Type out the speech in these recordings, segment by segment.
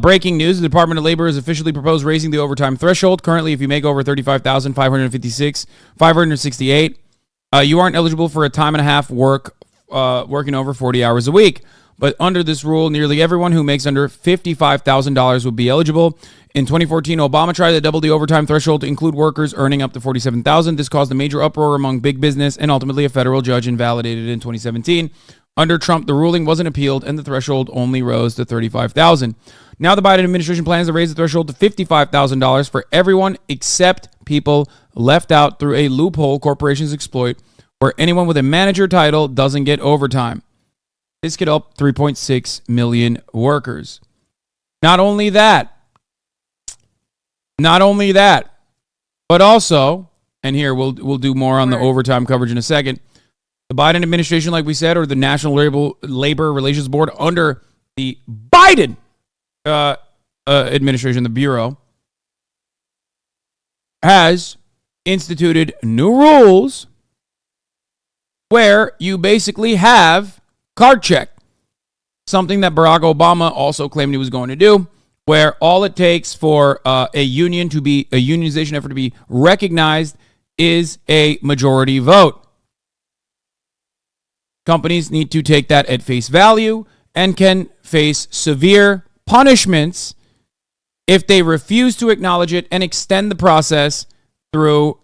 Breaking news: the Department of Labor has officially proposed raising the overtime threshold. Currently, if you make over $35,568, you aren't eligible for a time and a half working over 40 hours a week. But under this rule, nearly everyone who makes under $55,000 would be eligible. In 2014, Obama tried to double the overtime threshold to include workers earning up to $47,000. This caused a major uproar among big business, and ultimately a federal judge invalidated it in 2017. Under Trump, the ruling wasn't appealed, and the threshold only rose to $35,000. Now the Biden administration plans to raise the threshold to $55,000 for everyone except people left out through a loophole corporations exploit, where anyone with a manager title doesn't get overtime. This could help 3.6 million workers. Not only that, but also, and here we'll do more on the overtime coverage in a second, the Biden administration, like we said, or the National Labor Relations Board under the Biden administration, the Bureau, has instituted new rules where you basically have card check, something that Barack Obama also claimed he was going to do, where all it takes for a unionization effort to be recognized is a majority vote. Companies need to take that at face value and can face severe punishments if they refuse to acknowledge it and extend the process through,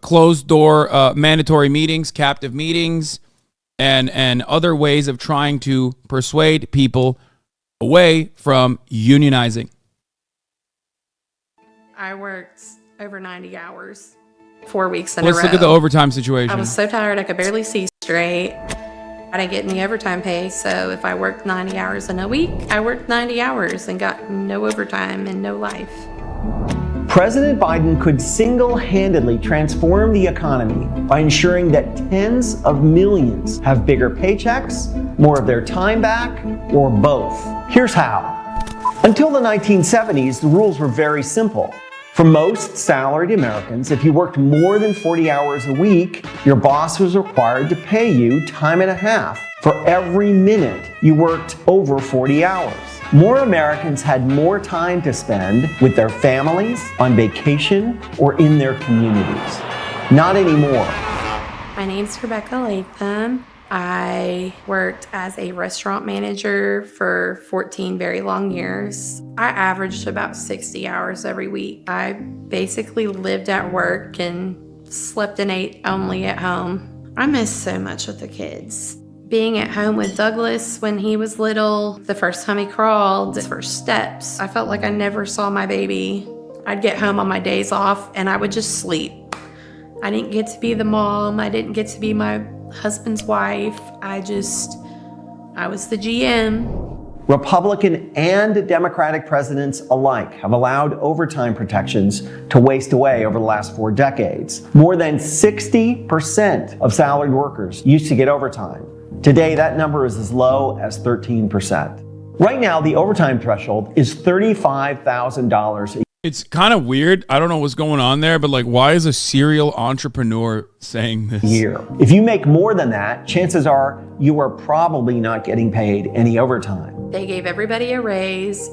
closed door mandatory meetings, captive meetings, and other ways of trying to persuade people away from unionizing. I worked over 90 hours, 4 weeks in a row. Let's look at the overtime situation. I was so tired I could barely see straight. I didn't get any overtime pay, so if I worked 90 hours in a week, I worked 90 hours and got no overtime and no life. President Biden could single-handedly transform the economy by ensuring that tens of millions have bigger paychecks, more of their time back, or both. Here's how. Until the 1970s, the rules were very simple. For most salaried Americans, if you worked more than 40 hours a week, your boss was required to pay you time and a half for every minute you worked over 40 hours. More Americans had more time to spend with their families, on vacation, or in their communities. Not anymore. My name's Rebecca Latham. I worked as a restaurant manager for 14 very long years. I averaged about 60 hours every week. I basically lived at work and slept and ate only at home. I miss so much with the kids. Being at home with Douglas when he was little, the first time he crawled, his first steps, I felt like I never saw my baby. I'd get home on my days off and I would just sleep. I didn't get to be the mom. I didn't get to be my husband's wife. I was the GM. Republican and Democratic presidents alike have allowed overtime protections to waste away over the last 4 decades. More than 60% of salaried workers used to get overtime. Today, that number is as low as 13%. Right now, the overtime threshold is $35,000 a year. It's kind of weird. I don't know what's going on there, but why is a serial entrepreneur saying this? If you make more than that, chances are you are probably not getting paid any overtime. They gave everybody a raise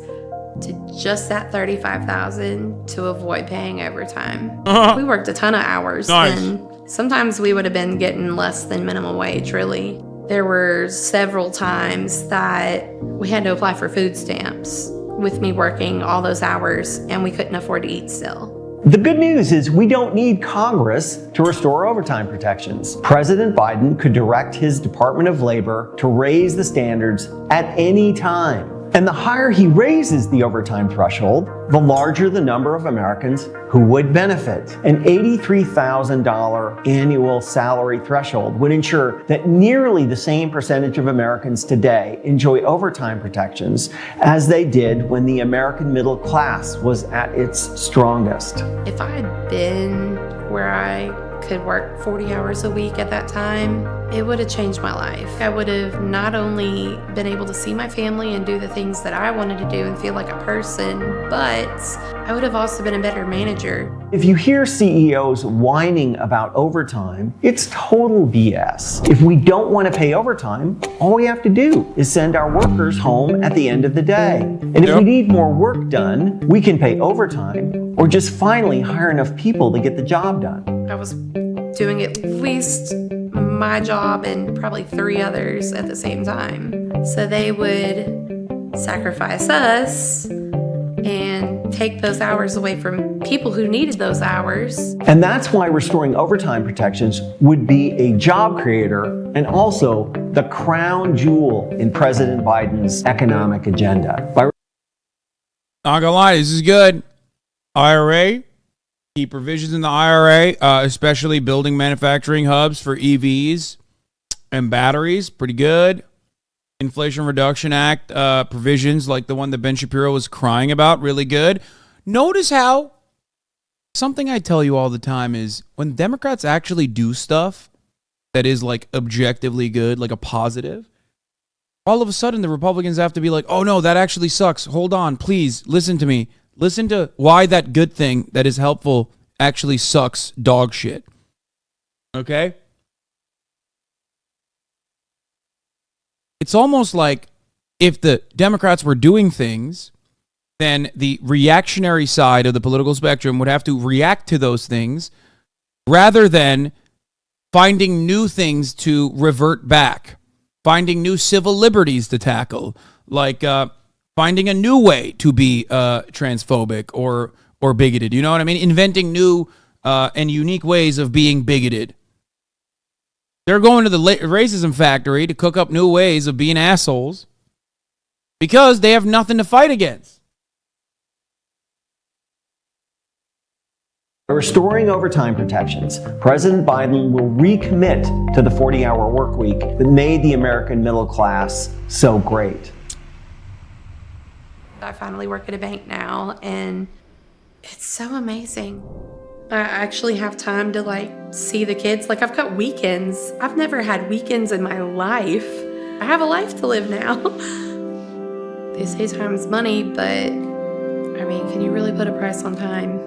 to just that $35,000 to avoid paying overtime. We worked a ton of hours. Nice. And sometimes we would have been getting less than minimum wage, really. There were several times that we had to apply for food stamps with me working all those hours, and we couldn't afford to eat still. The good news is we don't need Congress to restore overtime protections. President Biden could direct his Department of Labor to raise the standards at any time. And the higher he raises the overtime threshold, the larger the number of Americans who would benefit. An $83,000 annual salary threshold would ensure that nearly the same percentage of Americans today enjoy overtime protections as they did when the American middle class was at its strongest. If I had been where I could work 40 hours a week at that time, it would have changed my life. I would have not only been able to see my family and do the things that I wanted to do and feel like a person, but I would have also been a better manager. If you hear CEOs whining about overtime, it's total BS. If we don't want to pay overtime, all we have to do is send our workers home at the end of the day. And if we need more work done, we can pay overtime or just finally hire enough people to get the job done. I was doing at least my job and probably 3 others at the same time. So they would sacrifice us and take those hours away from people who needed those hours. And that's why restoring overtime protections would be a job creator and also the crown jewel in President Biden's economic agenda. Not gonna lie, this is good. IRA, key provisions in the IRA, especially building manufacturing hubs for EVs and batteries, pretty good. Inflation Reduction Act provisions like the one that Ben Shapiro was crying about, really good. Notice how something I tell you all the time is when Democrats actually do stuff that is like objectively good, like a positive, all of a sudden the Republicans have to be like, oh no, that actually sucks. Hold on, please listen to me. Listen to why that good thing that is helpful actually sucks dog shit. Okay? It's almost like if the Democrats were doing things, then the reactionary side of the political spectrum would have to react to those things rather than finding new things to revert back, finding new civil liberties to tackle, like finding a new way to be transphobic or bigoted. You know what I mean? Inventing new and unique ways of being bigoted. They're going to the racism factory to cook up new ways of being assholes because they have nothing to fight against. By restoring overtime protections, President Biden will recommit to the 40-hour work week that made the American middle class so great. I finally work at a bank now, and it's so amazing. I actually have time to see the kids. I've got weekends. I've never had weekends in my life. I have a life to live now. They say time's money, but I mean, can you really put a price on time?